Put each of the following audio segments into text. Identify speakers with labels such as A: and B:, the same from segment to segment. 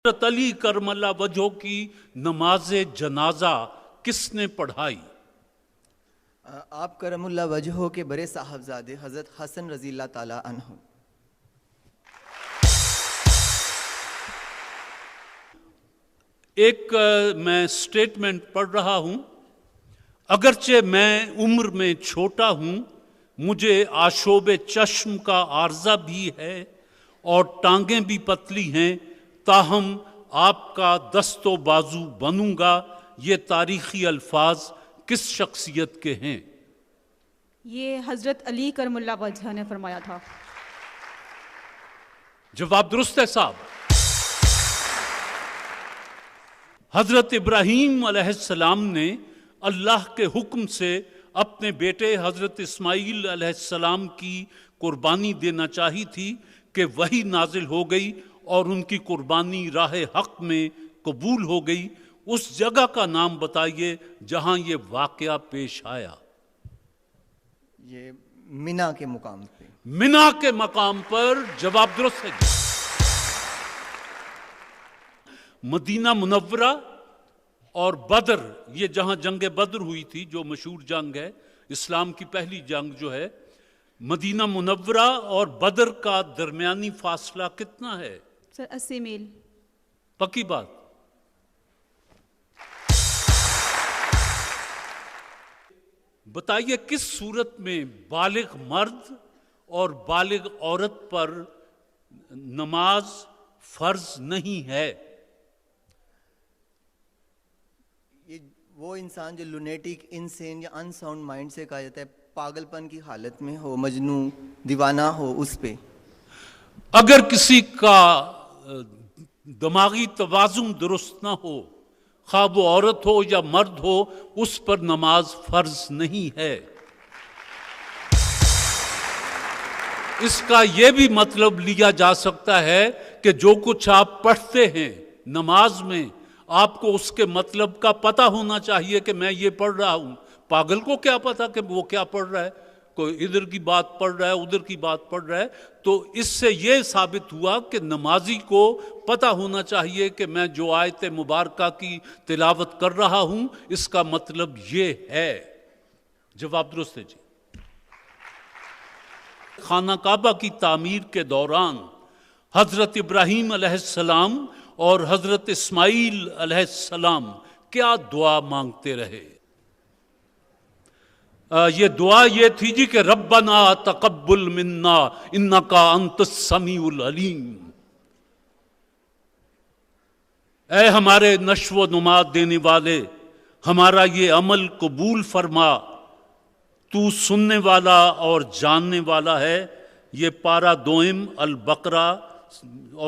A: حضرت علی کرم اللہ وجہ کی نماز جنازہ کس نے پڑھائی؟
B: آپ کرم اللہ وجہ کے بڑے صاحبزادے حضرت حسن رضی اللہ تعالی عنہ۔
A: ایک میں سٹیٹمنٹ پڑھ رہا ہوں، اگرچہ میں عمر میں چھوٹا ہوں، مجھے آشوب چشم کا عارضہ بھی ہے اور ٹانگیں بھی پتلی ہیں، تاہم آپ کا دست و بازو بنوں گا۔ یہ تاریخی الفاظ کس شخصیت کے ہیں؟
C: یہ حضرت علی کرم اللہ وجہ نے فرمایا تھا۔
A: جواب درست ہے صاحب۔ حضرت ابراہیم علیہ السلام نے اللہ کے حکم سے اپنے بیٹے حضرت اسماعیل علیہ السلام کی قربانی دینا چاہی تھی کہ وحی نازل ہو گئی اور ان کی قربانی راہ حق میں قبول ہو گئی۔ اس جگہ کا نام بتائیے جہاں یہ واقعہ پیش آیا۔
B: یہ منا کے مقام پہ۔
A: منا کے مقام پر جواب درست ہے۔ مدینہ منورہ اور بدر، یہ جہاں جنگ بدر ہوئی تھی، جو مشہور جنگ ہے، اسلام کی پہلی جنگ جو ہے، مدینہ منورہ اور بدر کا درمیانی فاصلہ کتنا ہے؟
C: سر 80 میل۔
A: پکی بات۔ بتائیے کس صورت میں بالغ مرد اور بالغ عورت پر نماز فرض نہیں ہے؟
B: یہ وہ انسان جو لونیٹک، انسین یا ان ساؤنڈ مائنڈ سے کہا جاتا ہے، پاگل پن کی حالت میں ہو، مجنون دیوانہ ہو، اس پہ۔
A: اگر کسی کا دماغی توازن درست نہ ہو، خواہ وہ عورت ہو یا مرد ہو، اس پر نماز فرض نہیں ہے۔ اس کا یہ بھی مطلب لیا جا سکتا ہے کہ جو کچھ آپ پڑھتے ہیں نماز میں، آپ کو اس کے مطلب کا پتہ ہونا چاہیے کہ میں یہ پڑھ رہا ہوں۔ پاگل کو کیا پتہ کہ وہ کیا پڑھ رہا ہے؟ کوئی ادھر کی بات پڑھ رہا ہے، ادھر کی بات پڑھ رہا ہے۔ تو اس سے یہ ثابت ہوا کہ نمازی کو پتہ ہونا چاہیے کہ میں جو آیت مبارکہ کی تلاوت کر رہا ہوں، اس کا مطلب یہ ہے۔ جواب درست ہے جی۔ خانہ کعبہ کی تعمیر کے دوران حضرت ابراہیم علیہ السلام اور حضرت اسماعیل علیہ السلام کیا دعا مانگتے رہے؟ یہ دعا یہ تھی جی کہ ربنا تقبل منا انکا انت السمیع العلیم۔ اے ہمارے نشو و نما دینے والے، ہمارا یہ عمل قبول فرما، تو سننے والا اور جاننے والا ہے۔ یہ پارہ دوئم البقرہ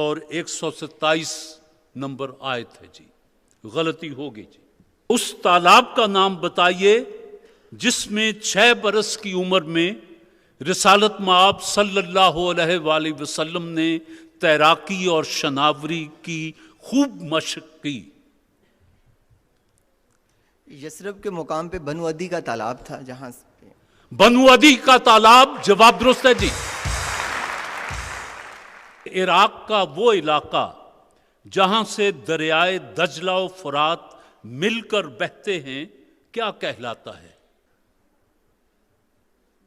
A: اور 127 نمبر آیت ہے جی۔ غلطی ہوگی جی۔ اس تالاب کا نام بتائیے جس میں 6 برس کی عمر میں رسالت مآب صلی اللہ علیہ وآلہ وسلم نے تیراکی اور شناوری کی خوب مشق کی۔
B: یثرب کے مقام پہ بنو عدی کا تالاب تھا، جہاں
A: بنو عدی کا تالاب۔ جواب درست ہے جی۔ عراق کا وہ علاقہ جہاں سے دریائے دجلہ و فرات مل کر بہتے ہیں کیا کہلاتا ہے؟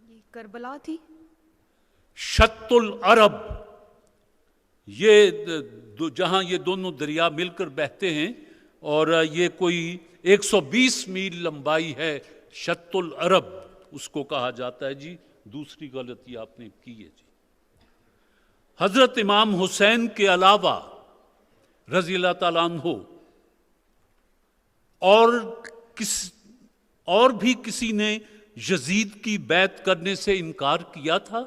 C: یہ کربلا تھی۔
A: شط العرب، یہ جہاں یہ دونوں دریا مل کر بہتے ہیں، اور یہ کوئی 120 میل لمبائی ہے۔ شط العرب اس کو کہا جاتا ہے جی۔ دوسری غلطی آپ نے کی ہے جی۔ حضرت امام حسین کے علاوہ رضی اللہ تعالیٰ عنہ اور بھی کسی نے یزید کی بیعت کرنے سے انکار کیا تھا؟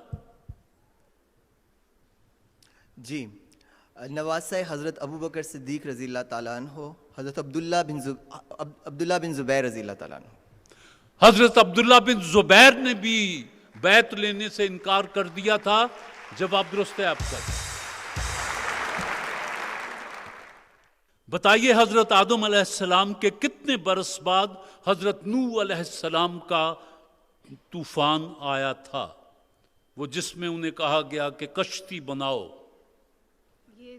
B: جی، نواسہ حضرت ابو بکر صدیق رضی اللہ تعالیٰ عنہ، حضرت عبداللہ بن زبیر رضی اللہ تعالیٰ عنہ۔
A: حضرت عبداللہ بن زبیر نے بھی بیعت لینے سے انکار کر دیا تھا۔ جواب درست ہے آپ کا۔ بتائیے حضرت آدم علیہ السلام کے کتنے برس بعد حضرت نوح علیہ السلام کا طوفان آیا تھا، وہ جس میں انہیں کہا گیا کہ کشتی بناؤ؟
C: یہ